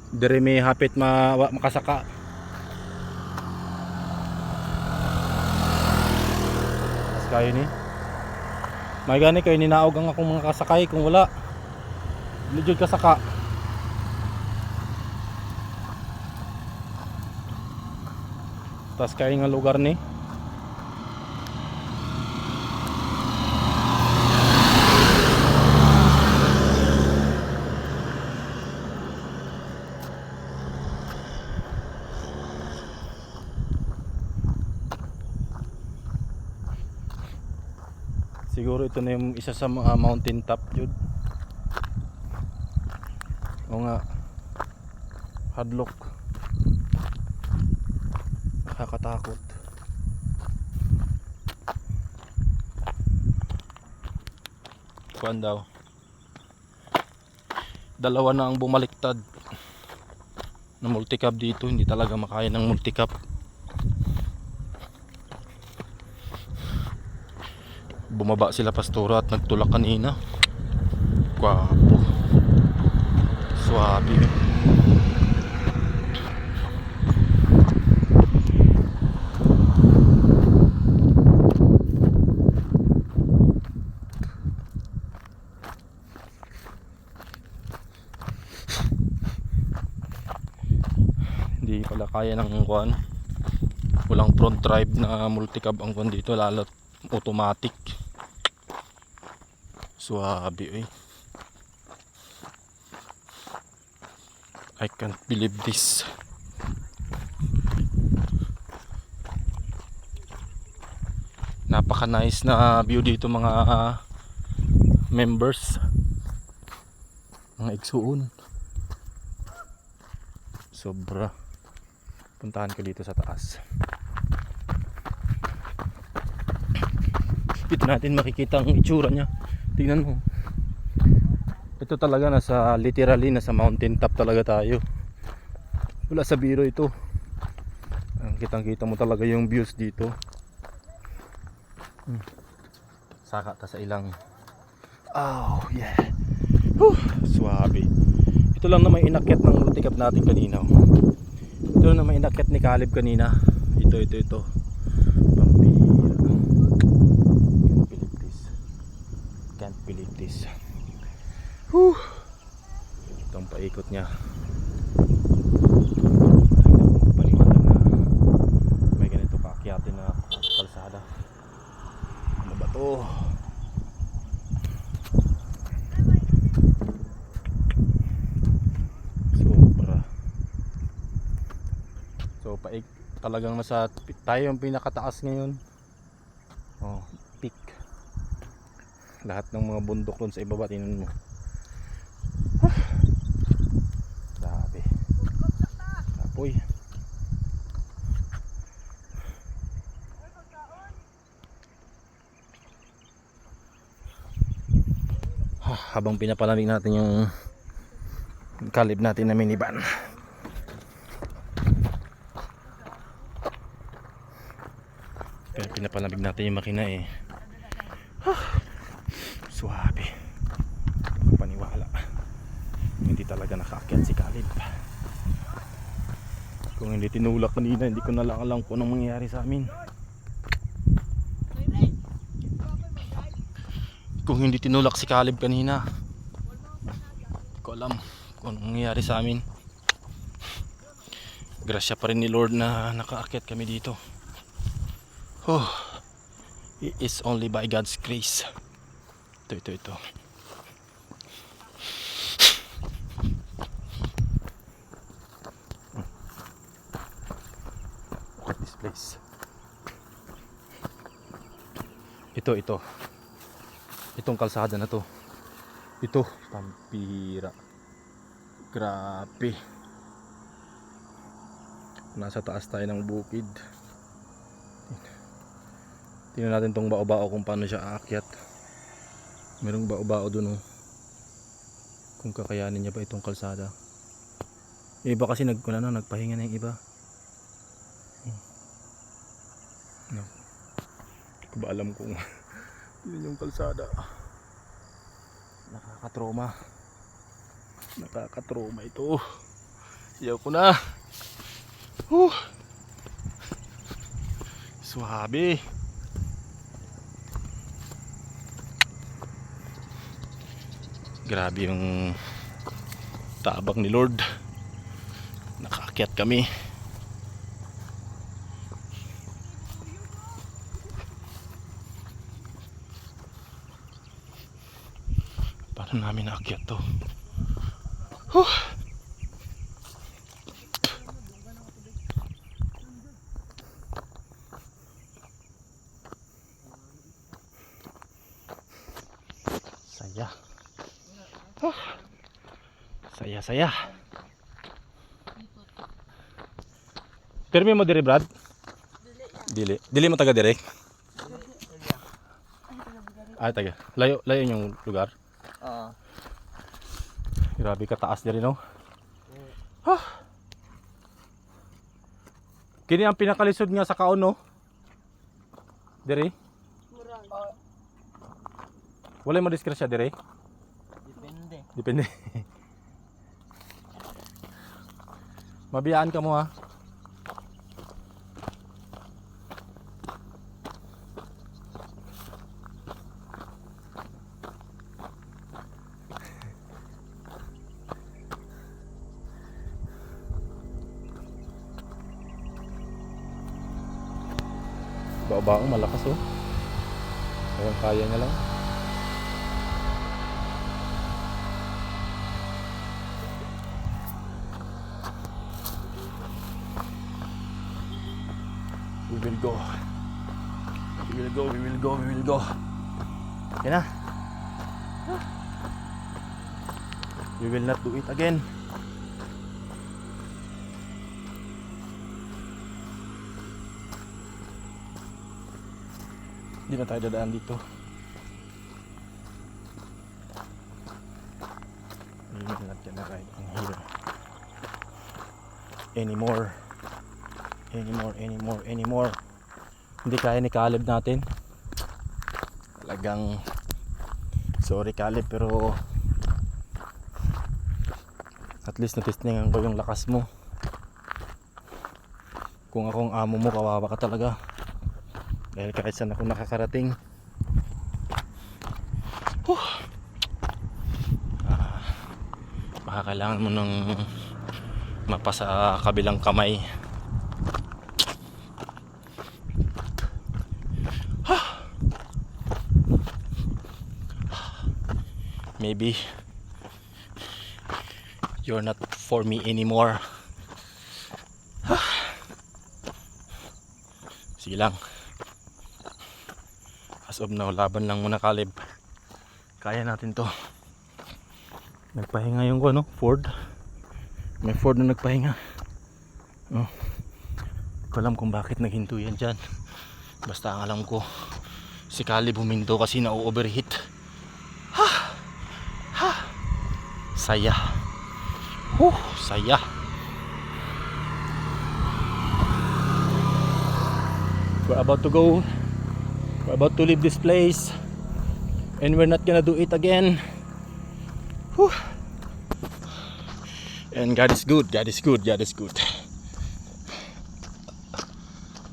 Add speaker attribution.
Speaker 1: Dire may hapit makasaka. As kayo ni. May gani kayo ninaog ang akong mga kasakay kung wala. Medyo kasaka. Tas kayo nga lugar ni. Siguro ito na yung isa sa mga mountain top yun. O nga, hadlock. Nakakatakot. Kuan daw. Dalawa na ang bumaliktad na multicab dito. Hindi talaga makaya ng multicab. Bumaba sila pastora at nagtulak kanina. Gwapo. Swabe. Hindi pala kaya ng kuan. Walang front drive na multicab ang kuan dito, lalo't automatic. Swabe eh. I can't believe this. Napaka nice na view dito mga members, mga igsuon. Sobra. Puntahan ko dito sa taas. Dito natin makikita ang itsura nya. Tingnan mo. Ito talaga literally nasa mountain top talaga tayo. Wala sa biro ito. Kitang-kita mo talaga yung views dito. Saka ta sa ilang. Oh, yeah. Swabe. Ito lang na may inakyat ng multicab natin kanina. Ito lang na may inakyat ni Caleb kanina. Ito. Pambira. Can't believe this. Ito ang paikot niya. Paliwanag na may ganito kaakyatin na kalsada. Ano ba to? Sobra. So talagang tayo yung pinakataas ngayon. Oh, peak. Lahat ng mga bundok doon sa ibaba, tingnan mo. Grabe. Apoy. Habang pinapalamig natin yung Caleb natin na minivan. Pinapalamig natin yung makina eh. Suwabe. Paniwala. Hindi talaga nakaakyat si Caleb. Kung hindi tinulak kanina, hindi ko na lang alam kung anong mangyayari sa amin. Kung hindi tinulak si Caleb kanina, hindi ko alam kung anong mangyayari sa amin. Grasya pa rin ni Lord na nakaakyat kami dito. It is only by God's grace. Ito. Look at this place. Ito. Itong kalsada na to. Ito, pampira. Grabe. Nasa taas tayo ng bukid. Tingnan natin tong bao-bao kung paano siya aakyat. Merong bao-bao dun oh. Kung kakayanin niya ba itong kalsada. Yung iba kasi nagpahinga na yung iba. No. Hindi ko ba alam kung yun yung kalsada. Nakakatroma ito. Yaw ko na. Huh. Suwabe. Grabe yung tabak ni Lord. Nakaakyat kami. Paano namin naakyat to? Huh. Saya. Saya. Permi mo dire, Brad? Dili mo taga dire? Ay, taga. Layo yung lugar.
Speaker 2: Oo.
Speaker 1: Grabe ka taas dire, no? Kini ang pinakalisod nga sa kaon, no? Dire? Wala mo diskrasya dire? Depende. Mabiyaan ka mo, ha? Baong malakas, oh. Kaya niya lang. We will go. Okay na. We will not do it again. Hindi na tayo dadaan dito. We will not gonna ride in here anymore. Hindi kaya ni Caleb natin. Talagang sorry Caleb, pero at least natestingan ko yung lakas mo. Kung akong amo mo, kawawa ka talaga. Dahil kahit saan ako nakakarating, baka kailangan mo ng mapasa kabilang kamay. Maybe you're not for me anymore. Sige lang. As of now, laban lang muna, Caleb. Kaya natin to. Nagpahinga yung Ford. May Ford na nagpahinga. Oh. Hindi ko alam kung bakit naghinto yan dyan. Basta ang alam ko, si Caleb huminto kasi na-overheat. Saya. Saya. We're about to go. We're about to leave this place. And we're not gonna do it again. And God is good.